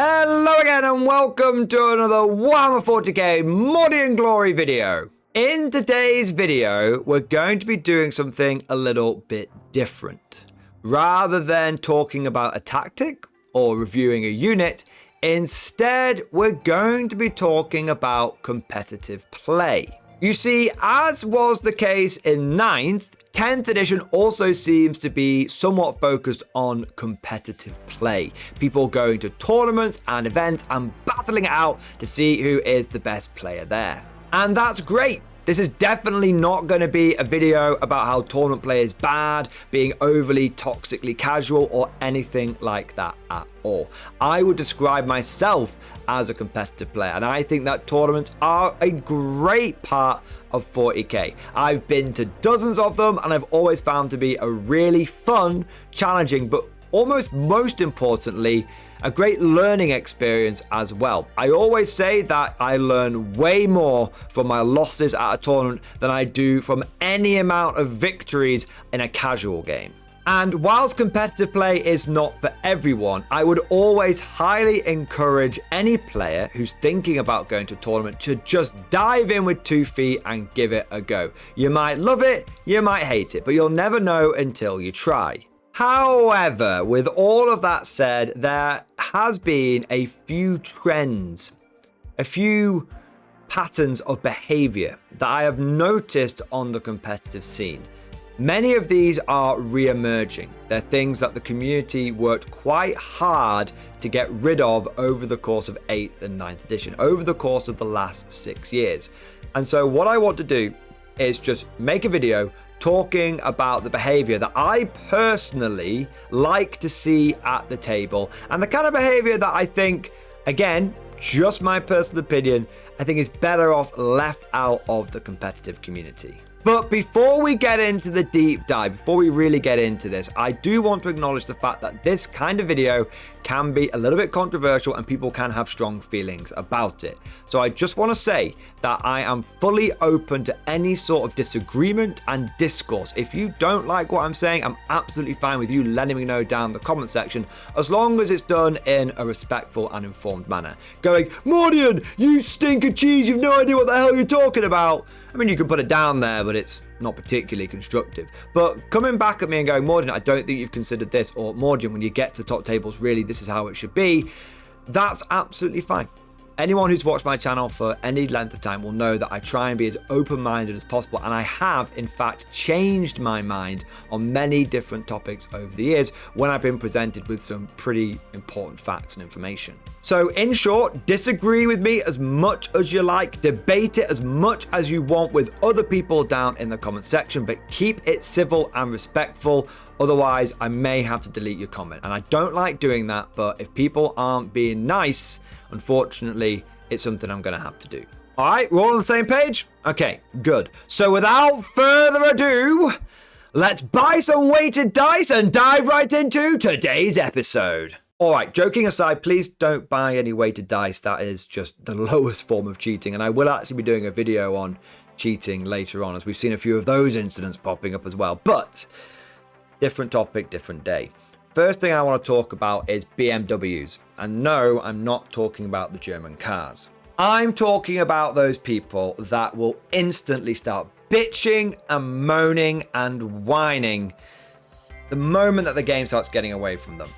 Hello again and welcome to another Warhammer 40k Mordy and Glory video. In today's video, we're going to be doing something a little bit different. Rather than talking about a tactic or reviewing a unit, instead we're going to be talking about competitive play. You see, as was the case in 9th, 10th edition also seems to be somewhat focused on competitive play. People going to tournaments and events and battling it out to see who is the best player there. And that's great. This is definitely not going to be a video about how tournament play is bad, being overly toxically casual, or anything like that at all. I would describe myself as a competitive player, and I think that tournaments are a great part of 40k. I've been to dozens of them, and I've always found to be a really fun, challenging, but almost most importantly, a great learning experience as well. I always say that I learn way more from my losses at a tournament than I do from any amount of victories in a casual game. And whilst competitive play is not for everyone, I would always highly encourage any player who's thinking about going to a tournament to just dive in with 2 feet and give it a go. You might love it, you might hate it, but you'll never know until you try. However, with all of that said, there has been a few trends, a few patterns of behavior that I have noticed on the competitive scene. Many of these are re-emerging. They're things that the community worked quite hard to get rid of over the course of 8th and 9th edition, over the course of the last 6 years. And so what I want to do is just make a video talking about the behavior that I personally like to see at the table, and the kind of behavior that I think, again, just my personal opinion, I think is better off left out of the competitive community. But before we get into the deep dive, before we really get into this, I do want to acknowledge the fact that this kind of video can be a little bit controversial and people can have strong feelings about it. So I just want to say that I am fully open to any sort of disagreement and discourse. If you don't like what I'm saying, I'm absolutely fine with you letting me know down the comment section, as long as it's done in a respectful and informed manner. Going, Mordian, you stink of cheese, you've no idea what the hell you're talking about. I mean, you can put it down there, but it's not particularly constructive. But coming back at me and going, Mordian, I don't think you've considered this, or Mordian, when you get to the top tables, really, this is how it should be, that's absolutely fine. Anyone who's watched my channel for any length of time will know that I try and be as open-minded as possible, and I have, in fact, changed my mind on many different topics over the years when I've been presented with some pretty important facts and information. So, in short, disagree with me as much as you like, debate it as much as you want with other people down in the comment section, but keep it civil and respectful. Otherwise, I may have to delete your comment. And I don't like doing that, but if people aren't being nice, unfortunately, it's something I'm going to have to do. All right, we're all on the same page? Okay, good. So without further ado, let's buy some weighted dice and dive right into today's episode. All right, joking aside, please don't buy any weighted dice. That is just the lowest form of cheating. And I will actually be doing a video on cheating later on, as we've seen a few of those incidents popping up as well. But different topic, different day. First thing I want to talk about is BMWs. And no, I'm not talking about the German cars. I'm talking about those people that will instantly start bitching and moaning and whining the moment that the game starts getting away from them.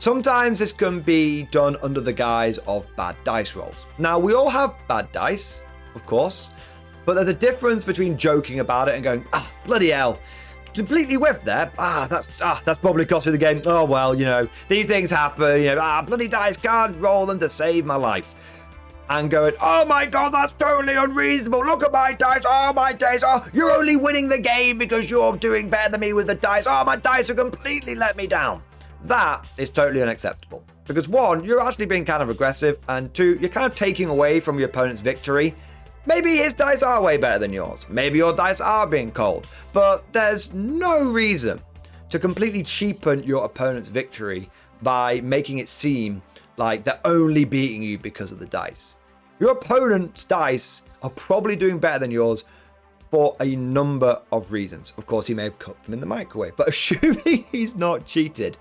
Sometimes this can be done under the guise of bad dice rolls. Now, we all have bad dice, of course, but there's a difference between joking about it and going, bloody hell, completely whiffed there. That's probably cost me the game. Oh, well, you know, these things happen, you know, bloody dice, can't roll them to save my life. And going, oh my God, that's totally unreasonable. Look at my dice. Oh, my dice. Oh, you're only winning the game because you're doing better than me with the dice. Oh, my dice have completely let me down. That is totally unacceptable. Because 1, you're actually being kind of aggressive, and 2, you're kind of taking away from your opponent's victory. Maybe his dice are way better than yours. Maybe your dice are being cold. But there's no reason to completely cheapen your opponent's victory by making it seem like they're only beating you because of the dice. Your opponent's dice are probably doing better than yours for a number of reasons. Of course, he may have cooked them in the microwave, but assuming he's not cheated,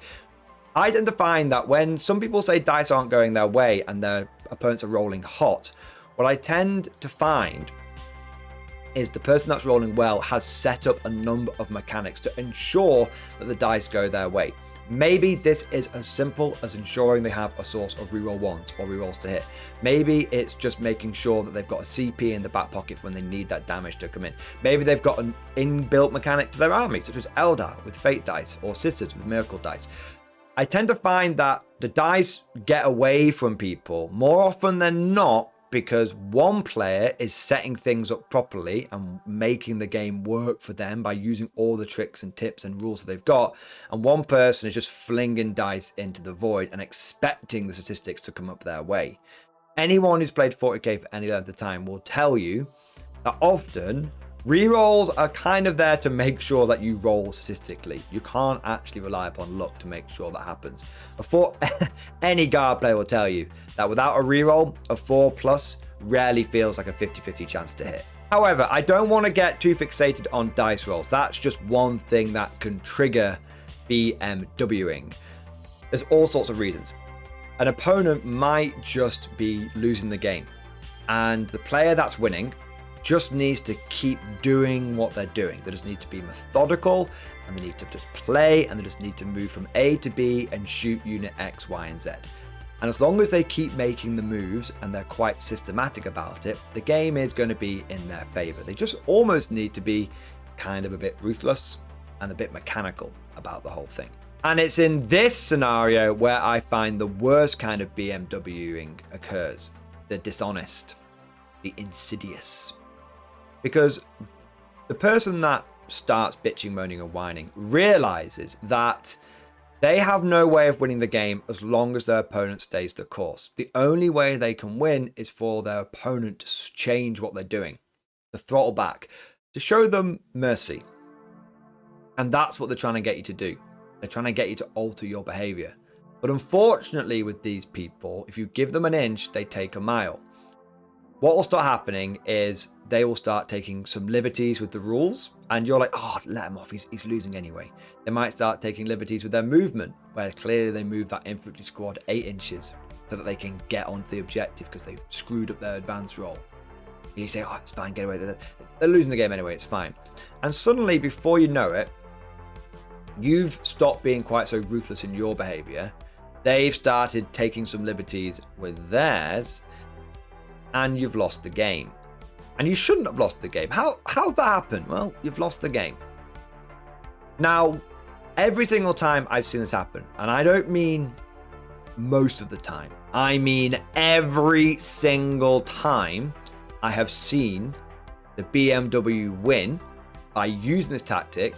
I tend to find that when some people say dice aren't going their way and their opponents are rolling hot, what I tend to find is the person that's rolling well has set up a number of mechanics to ensure that the dice go their way. Maybe this is as simple as ensuring they have a source of reroll ones or rerolls to hit. Maybe it's just making sure that they've got a CP in the back pocket when they need that damage to come in. Maybe they've got an inbuilt mechanic to their army, such as Eldar with Fate dice or Sisters with Miracle dice. I tend to find that the dice get away from people more often than not because one player is setting things up properly and making the game work for them by using all the tricks and tips and rules that they've got, and one person is just flinging dice into the void and expecting the statistics to come up their way. Anyone who's played 40k for any length of time will tell you that often rerolls are kind of there to make sure that you roll statistically. You can't actually rely upon luck to make sure that happens. Any guard player will tell you that without a reroll, a 4+ rarely feels like a 50-50 chance to hit. However, I don't want to get too fixated on dice rolls. That's just one thing that can trigger BMWing. There's all sorts of reasons. An opponent might just be losing the game, and the player that's winning just needs to keep doing what they're doing. They just need to be methodical, and they need to just play, and they just need to move from A to B and shoot unit X, Y, and Z. And as long as they keep making the moves and they're quite systematic about it, the game is going to be in their favor. They just almost need to be kind of a bit ruthless and a bit mechanical about the whole thing. And it's in this scenario where I find the worst kind of BMWing occurs. The dishonest, the insidious. Because the person that starts bitching, moaning, and whining realizes that they have no way of winning the game as long as their opponent stays the course. The only way they can win is for their opponent to change what they're doing, to throttle back, to show them mercy. And that's what they're trying to get you to do. They're trying to get you to alter your behavior. But unfortunately with these people, if you give them an inch, they take a mile. What will start happening is they will start taking some liberties with the rules, and you're like, oh, let him off, he's losing anyway. They might start taking liberties with their movement, where clearly they move that infantry squad 8 inches so that they can get onto the objective because they've screwed up their advance roll. And you say, oh, it's fine, get away. They're losing the game anyway, it's fine. And suddenly, before you know it, you've stopped being quite so ruthless in your behavior. They've started taking some liberties with theirs, and you've lost the game. And you shouldn't have lost the game. How's that happened? Well, you've lost the game. Now, every single time I've seen this happen, and I don't mean most of the time, I mean every single time I have seen the BMW win by using this tactic,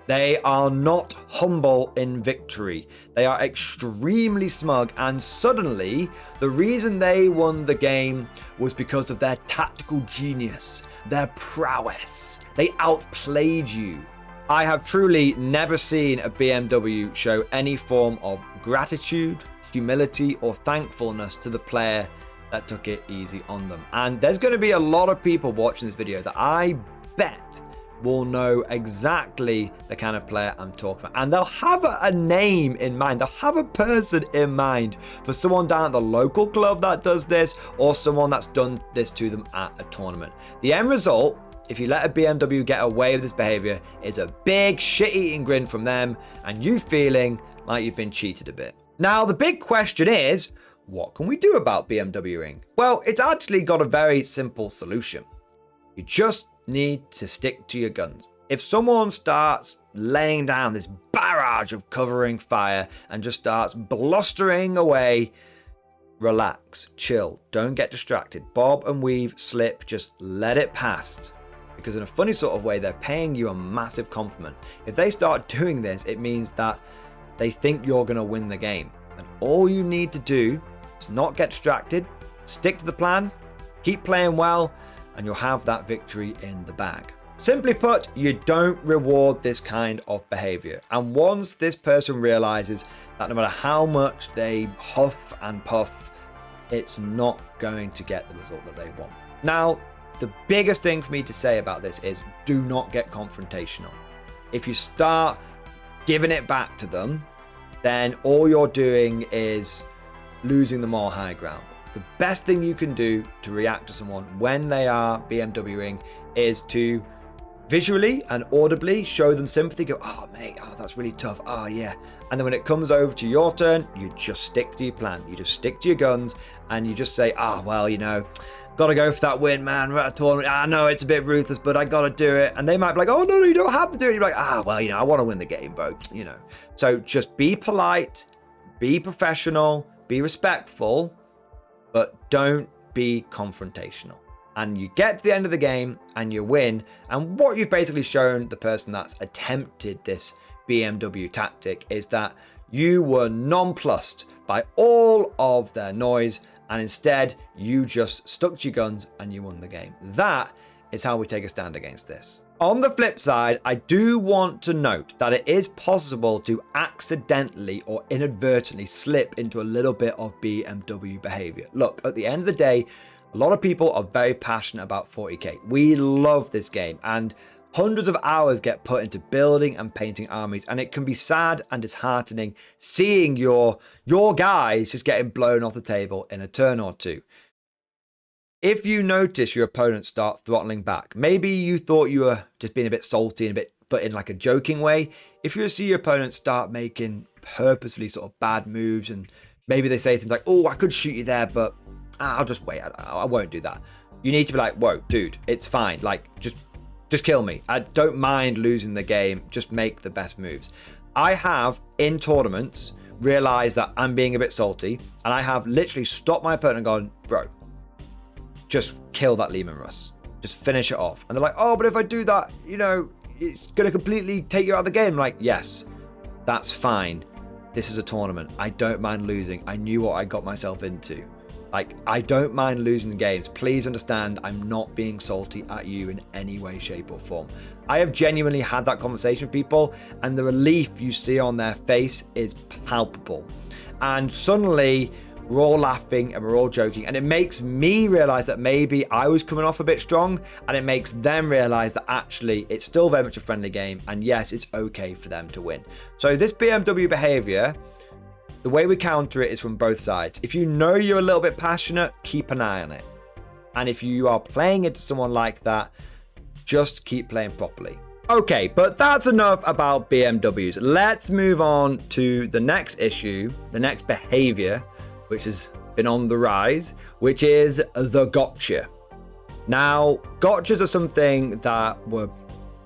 they are not humble in victory. They are extremely smug, and suddenly the reason they won the game was because of their tactical genius, their prowess. They outplayed you. I have truly never seen a BMW show any form of gratitude, humility, or thankfulness to the player that took it easy on them. And there's going to be a lot of people watching this video that I bet will know exactly the kind of player I'm talking about. And they'll have a name in mind. They'll have a person in mind for someone down at the local club that does this, or someone that's done this to them at a tournament. The end result, if you let a BMW get away with this behavior, is a big shit-eating grin from them and you feeling like you've been cheated a bit. Now, the big question is, what can we do about BMWing? Well, it's actually got a very simple solution. You just need to stick to your guns. If someone starts laying down this barrage of covering fire and just starts blustering away, relax, chill, don't get distracted. Bob and weave, slip, just let it pass. Because in a funny sort of way, they're paying you a massive compliment. If they start doing this, it means that they think you're going to win the game. And all you need to do is not get distracted, stick to the plan, keep playing well, and you'll have that victory in the bag. Simply put, you don't reward this kind of behavior. And once this person realizes that no matter how much they huff and puff, it's not going to get the result that they want. Now, the biggest thing for me to say about this is do not get confrontational. If you start giving it back to them, then all you're doing is losing the moral high ground. The best thing you can do to react to someone when they are BMWing is to visually and audibly show them sympathy. Go, oh mate, oh that's really tough, oh yeah. And then when it comes over to your turn, you just stick to your plan. You just stick to your guns and you just say, well, you know, gotta go for that win, man. We're at a tournament. I know it's a bit ruthless, but I gotta do it. And they might be like, oh no, you don't have to do it. You're like, well, you know, I want to win the game, bro. You know. So just be polite, be professional, be respectful, but don't be confrontational. And you get to the end of the game and you win. And what you've basically shown the person that's attempted this BMW tactic is that you were nonplussed by all of their noise, and instead you just stuck to your guns and you won the game. That is how we take a stand against this. On the flip side, I do want to note that it is possible to accidentally or inadvertently slip into a little bit of BMW behavior. Look, at the end of the day, a lot of people are very passionate about 40k. We love this game, and hundreds of hours get put into building and painting armies, and it can be sad and disheartening seeing your guys just getting blown off the table in a turn or two. If you notice your opponent start throttling back, maybe you thought you were just being a bit salty and but in like a joking way. If you see your opponent start making purposefully sort of bad moves, and maybe they say things like, oh, I could shoot you there, but I'll just wait. I won't do that. You need to be like, whoa, dude, it's fine. Like, just kill me. I don't mind losing the game. Just make the best moves. I have, in tournaments, realized that I'm being a bit salty, and I have literally stopped my opponent and gone, bro, just kill that Lehman Russ. Just finish it off. And they're like, oh, but if I do that, you know, it's going to completely take you out of the game. I'm like, yes, that's fine. This is a tournament. I don't mind losing. I knew what I got myself into. Like, I don't mind losing the games. Please understand, I'm not being salty at you in any way, shape, or form. I have genuinely had that conversation with people, and the relief you see on their face is palpable. And suddenly, we're all laughing and we're all joking, and it makes me realize that maybe I was coming off a bit strong, and it makes them realize that actually it's still very much a friendly game, and yes, it's okay for them to win. So this BMW behavior, the way we counter it is from both sides. If you know you're a little bit passionate, keep an eye on it. And if you are playing into someone like that, just keep playing properly. Okay, but that's enough about BMWs. Let's move on to the next issue, the next behavior, which has been on the rise, which is the gotcha. Now, gotchas are something that were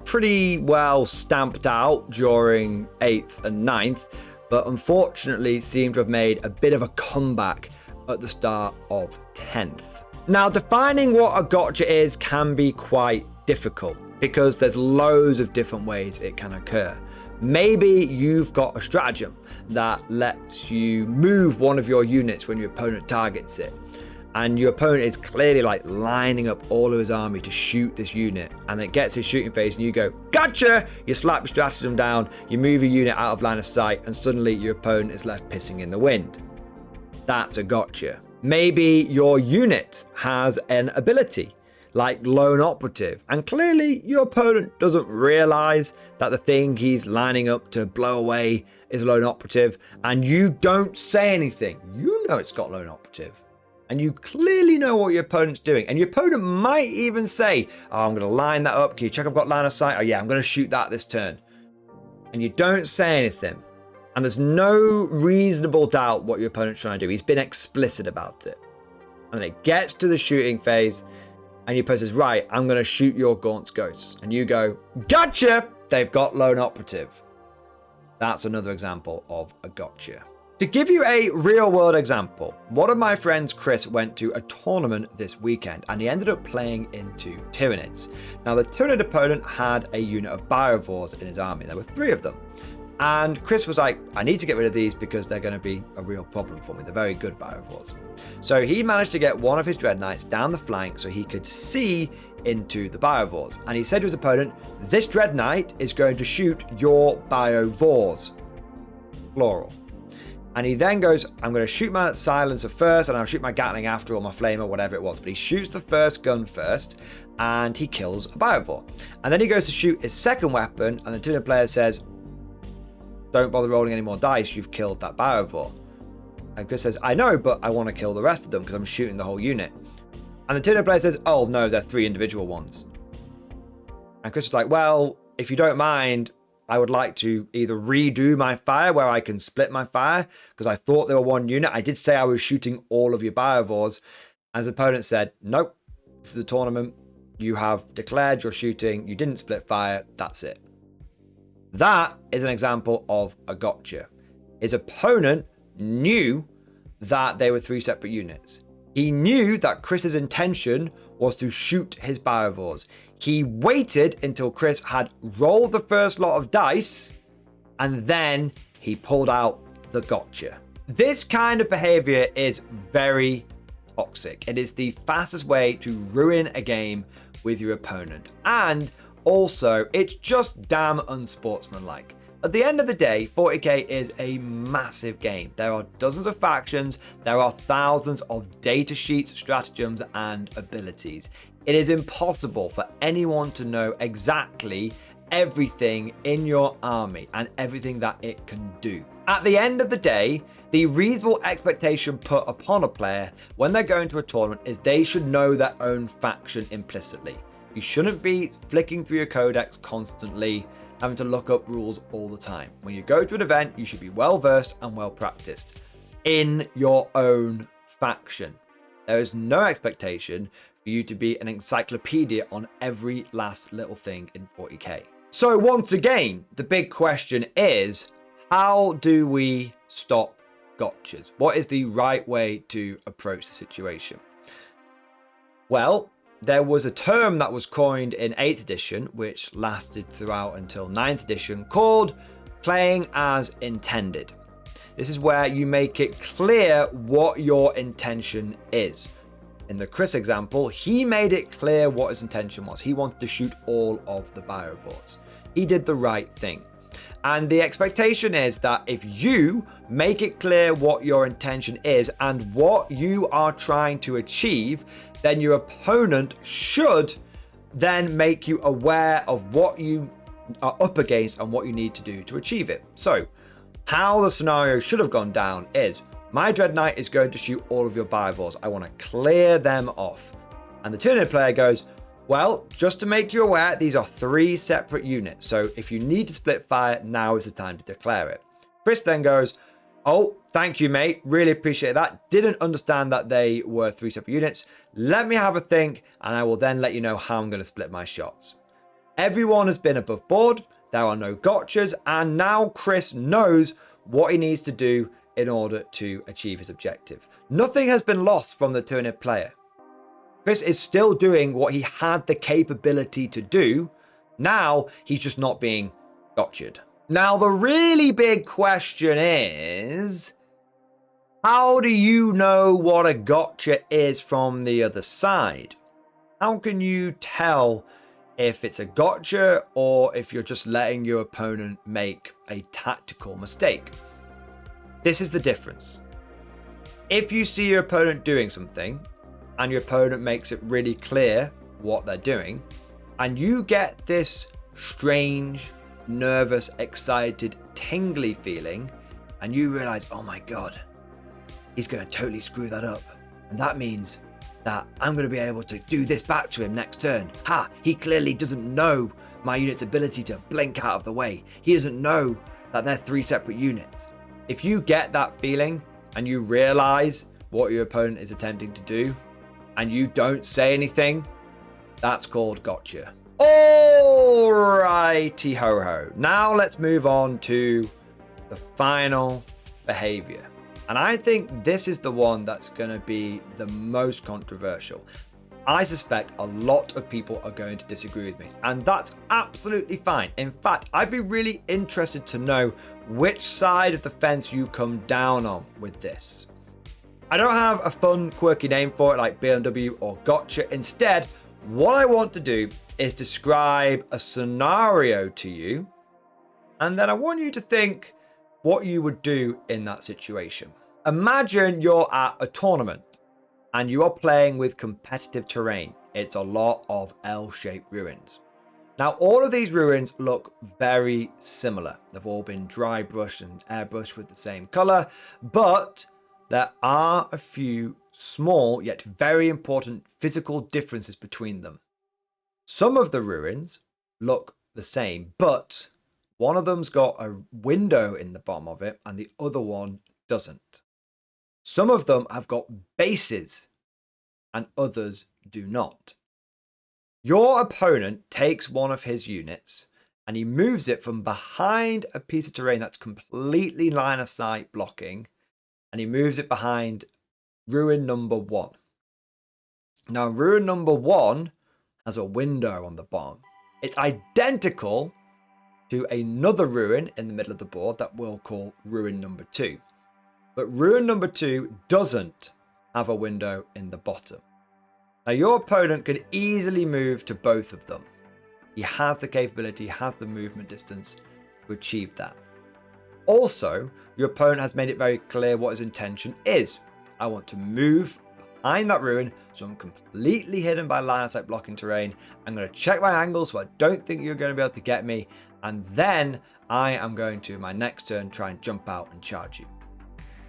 pretty well stamped out during 8th and 9th, but unfortunately seem to have made a bit of a comeback at the start of 10th. Now, defining what a gotcha is can be quite difficult because there's loads of different ways it can occur. Maybe you've got a stratagem that lets you move one of your units when your opponent targets it, and your opponent is clearly like lining up all of his army to shoot this unit, and it gets his shooting phase and you go, gotcha! You slap your stratagem down, you move your unit out of line of sight, and suddenly your opponent is left pissing in the wind. That's a gotcha. Maybe your unit has an ability like Lone Operative, and clearly your opponent doesn't realize that the thing he's lining up to blow away is Lone Operative, and you don't say anything. You know it's got Lone Operative, and you clearly know what your opponent's doing, and your opponent might even say, oh, I'm going to line that up. Can you check I've got line of sight? Oh yeah, I'm going to shoot that this turn. And you don't say anything, and there's no reasonable doubt what your opponent's trying to do. He's been explicit about it. And then it gets to the shooting phase, and your opponent says, right, I'm going to shoot your Gaunt's Ghosts. And you go, gotcha! They've got Lone Operative. That's another example of a gotcha. To give you a real world example, one of my friends, Chris, went to a tournament this weekend, and he ended up playing into Tyranids. Now, the Tyranid opponent had a unit of Biovores in his army. There were 3 of them. And Chris was like, I need to get rid of these because they're going to be a real problem for me. They're very good Biovores. So he managed to get one of his Dread Knights down the flank so he could see into the Biovores. And he said to his opponent, this Dread Knight is going to shoot your Biovores. Plural. And he then goes, I'm going to shoot my silencer first, and I'll shoot my Gatling after, or my flamer, whatever it was. But he shoots the first gun first, and he kills a Biovore. And then he goes to shoot his second weapon, and the Tyranid player says, don't bother rolling any more dice, you've killed that Biovore. And Chris says, I know, but I want to kill the rest of them because I'm shooting the whole unit. And the Tuner player says, oh no, they're 3 individual ones. And Chris is like, well, if you don't mind, I would like to either redo my fire where I can split my fire because I thought they were 1 unit. I did say I was shooting all of your Biovores. As the opponent said, nope, this is a tournament. You have declared you're shooting. You didn't split fire. That's it. That is an example of a gotcha. His opponent knew that they were 3 separate units. He knew that Chris's intention was to shoot his Biovores. He waited until Chris had rolled the first lot of dice, and then he pulled out the gotcha. This kind of behavior is very toxic. It is the fastest way to ruin a game with your opponent. And also, it's just damn unsportsmanlike. At the end of the day, 40k is a massive game. There are dozens of factions, there are thousands of data sheets, stratagems, and abilities. It is impossible for anyone to know exactly everything in your army and everything that it can do. At the end of the day, the reasonable expectation put upon a player when they're going to a tournament is they should know their own faction implicitly. You shouldn't be flicking through your codex constantly, having to look up rules all the time. When you go to an event, you should be well versed and well practiced in your own faction. There is no expectation for you to be an encyclopedia on every last little thing in 40k. So once again, the big question is, how do we stop gotchas? What is the right way to approach the situation? Well, there was a term that was coined in 8th edition, which lasted throughout until 9th edition, called playing as intended. This is where you make it clear what your intention is. In the Chris example, he made it clear what his intention was. He wanted to shoot all of the Biovores. He did the right thing. And the expectation is that if you make it clear what your intention is and what you are trying to achieve, then your opponent should then make you aware of what you are up against and what you need to do to achieve it. So how the scenario should have gone down is, my Dread Knight is going to shoot all of your Biovores. I want to clear them off. And the Tyranid player goes, well, just to make you aware, these are 3 separate units. So if you need to split fire, now is the time to declare it. Chris then goes, oh, thank you, mate. Really appreciate that. Didn't understand that they were 3 separate units. Let me have a think, and I will then let you know how I'm going to split my shots. Everyone has been above board. There are no gotchas. And now Chris knows what he needs to do in order to achieve his objective. Nothing has been lost from the Tyranid player. Chris is still doing what he had the capability to do. Now he's just not being gotcha'd. Now the really big question is, how do you know what a gotcha is from the other side? How can you tell if it's a gotcha or if you're just letting your opponent make a tactical mistake? This is the difference. If you see your opponent doing something and your opponent makes it really clear what they're doing, and you get this strange, nervous, excited, tingly feeling, and you realize, oh my God, he's going to totally screw that up. And that means that I'm going to be able to do this back to him next turn. Ha, he clearly doesn't know my unit's ability to blink out of the way. He doesn't know that they're 3 separate units. If you get that feeling and you realize what your opponent is attempting to do, and you don't say anything, that's called gotcha. Alrighty ho ho. Now let's move on to the final behavior. And I think this is the one that's going to be the most controversial. I suspect a lot of people are going to disagree with me, and that's absolutely fine. In fact, I'd be really interested to know which side of the fence you come down on with this. I don't have a fun, quirky name for it like BMW or gotcha. Instead, what I want to do is describe a scenario to you, and then I want you to think what you would do in that situation. Imagine you're at a tournament and you are playing with competitive terrain. It's a lot of L-shaped ruins. Now, all of these ruins look very similar. They've all been dry brushed and airbrushed with the same color, but there are a few small yet very important physical differences between them. Some of the ruins look the same, but one of them's got a window in the bottom of it and the other one doesn't. Some of them have got bases and others do not. Your opponent takes one of his units and he moves it from behind a piece of terrain that's completely line of sight blocking, and he moves it behind ruin number 1. Now, ruin number 1 has a window on the bottom. It's identical to another ruin in the middle of the board that we'll call ruin number 2. But ruin number 2 doesn't have a window in the bottom. Now, your opponent can easily move to both of them. He has the capability, has the movement distance to achieve that. Also, your opponent has made it very clear what his intention is. I want to move behind that ruin so I'm completely hidden by line of sight blocking terrain. I'm going to check my angle so I don't think you're going to be able to get me. And then I am going to, my next turn, try and jump out and charge you.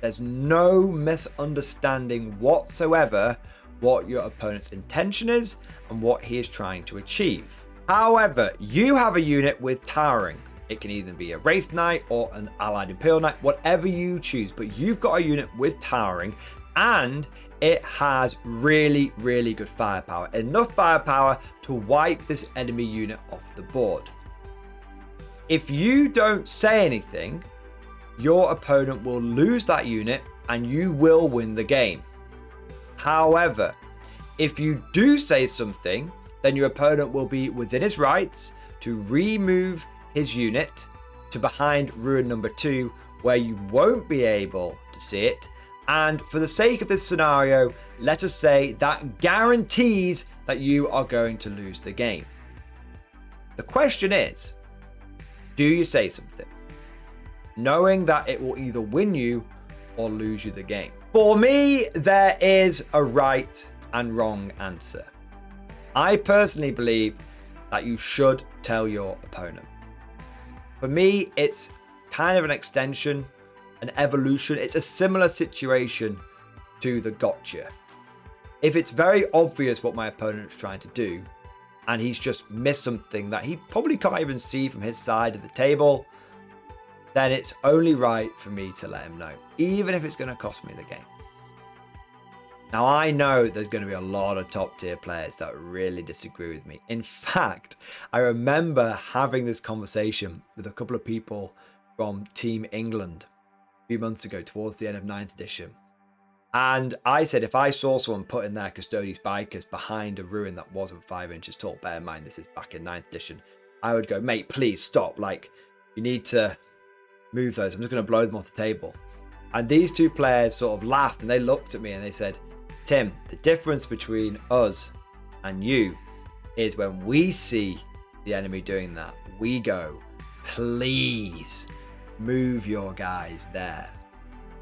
There's no misunderstanding whatsoever what your opponent's intention is and what he is trying to achieve. However, you have a unit with towering. It can either be a Wraith Knight or an Allied Imperial Knight, whatever you choose, but you've got a unit with towering and it has really, really good firepower. Enough firepower to wipe this enemy unit off the board. If you don't say anything, your opponent will lose that unit and you will win the game. However, if you do say something, then your opponent will be within his rights to remove his unit to behind ruin number 2, where you won't be able to see it. And for the sake of this scenario, let us say that guarantees that you are going to lose the game. The question is, do you say something, knowing that it will either win you or lose you the game? For me, there is a right and wrong answer. I personally believe that you should tell your opponent. For me, it's kind of an extension, an evolution. It's a similar situation to the gotcha. If it's very obvious what my opponent's trying to do, and he's just missed something that he probably can't even see from his side of the table, then it's only right for me to let him know, even if it's going to cost me the game. Now, I know there's going to be a lot of top tier players that really disagree with me. In fact, I remember having this conversation with a couple of people from Team England a few months ago towards the end of 9th edition. And I said, if I saw someone putting their Custodes Bikers behind a ruin that wasn't 5 inches tall, bear in mind this is back in 9th edition, I would go, mate, please stop. Like, you need to move those. I'm just going to blow them off the table. And these two players sort of laughed and they looked at me and they said, Tim, the difference between us and you is when we see the enemy doing that, we go, please move your guys there.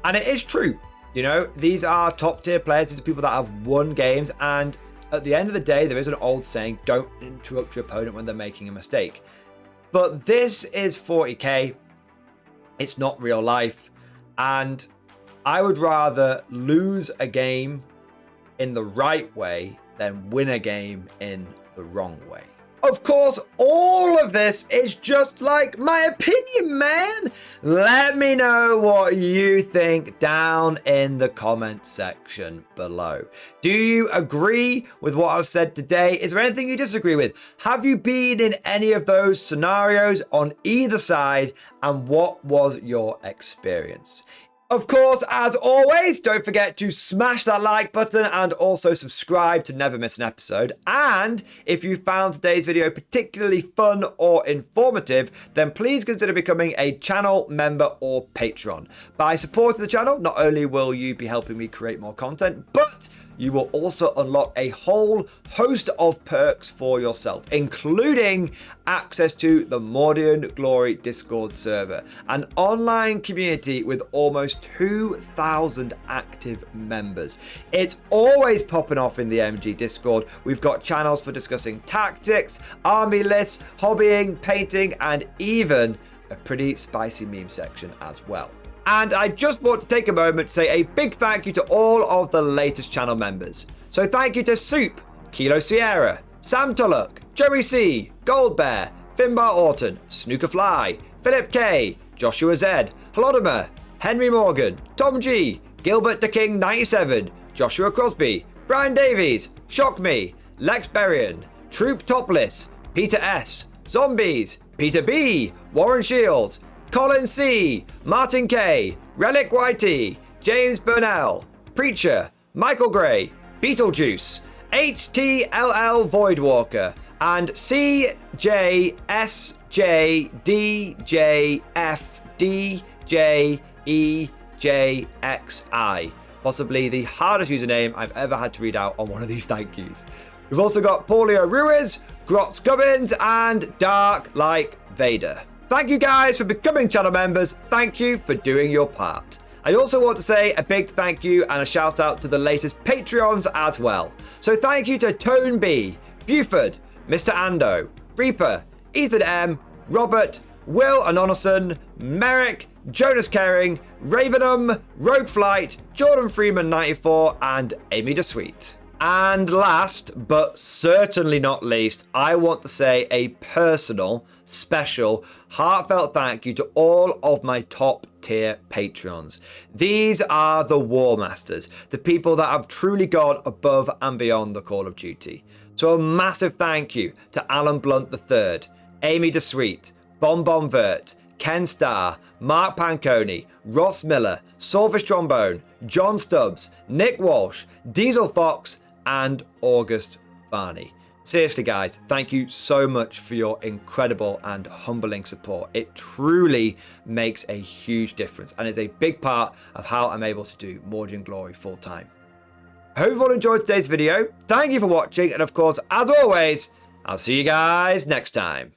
And it is true. You know, these are top tier players. These are people that have won games. And at the end of the day, there is an old saying, don't interrupt your opponent when they're making a mistake. But this is 40k. It's not real life. And I would rather lose a game in the right way than win a game in the wrong way. Of course, all of this is just like my opinion, man. Let me know what you think down in the comment section below. Do you agree with what I've said today? Is there anything you disagree with? Have you been in any of those scenarios on either side? And what was your experience? Of course, as always, don't forget to smash that like button and also subscribe to never miss an episode. And if you found today's video particularly fun or informative, then please consider becoming a channel member or patron. By supporting the channel, not only will you be helping me create more content, but you will also unlock a whole host of perks for yourself, including access to the Mordian Glory Discord server, an online community with almost 2,000 active members. It's always popping off in the MG Discord. We've got channels for discussing tactics, army lists, hobbying, painting, and even a pretty spicy meme section as well. And I just want to take a moment to say a big thank you to all of the latest channel members. So thank you to Soup, Kilo Sierra, Sam Tullock, Joey C, Gold Bear, Finbar Orton, Snooker Fly, Philip K, Joshua Z, Holodimer, Henry Morgan, Tom G, Gilbert the King 97, Joshua Crosby, Brian Davies, Shock Me, Lex Berrien, Troop Topless, Peter S, Zombies, Peter B, Warren Shields, Colin C, Martin K, Relic YT, James Burnell, Preacher, Michael Gray, Beetlejuice, HTLL Voidwalker, and CJSJDJFDJEJXI. Possibly the hardest username I've ever had to read out on one of these thank yous. We've also got Paulio Ruiz, Grotz Gubbins, and Dark Like Vader. Thank you guys for becoming channel members. Thank you for doing your part. I also want to say a big thank you and a shout out to the latest Patreons as well. So thank you to Tone B, Buford, Mr. Ando, Reaper, Ethan M, Robert, Will Anonison, Merrick, Jonas Caring, Ravenham, Rogue Flight, Jordan Freeman 94, and Amy DeSweet. And last, but certainly not least, I want to say a personal, special, heartfelt thank you to all of my top tier Patreons. These are the War Masters, the people that have truly gone above and beyond the Call of Duty. So a massive thank you to Alan Blunt III, Amy DeSweet, Bon Bon Vert, Ken Starr, Mark Panconi, Ross Miller, Salvish Trombone, John Stubbs, Nick Walsh, Diesel Fox, and August Varney. Seriously, guys, thank you so much for your incredible and humbling support. It truly makes a huge difference and is a big part of how I'm able to do Mordian Glory full time. I hope you've all enjoyed today's video. Thank you for watching, and of course, as always, I'll see you guys next time.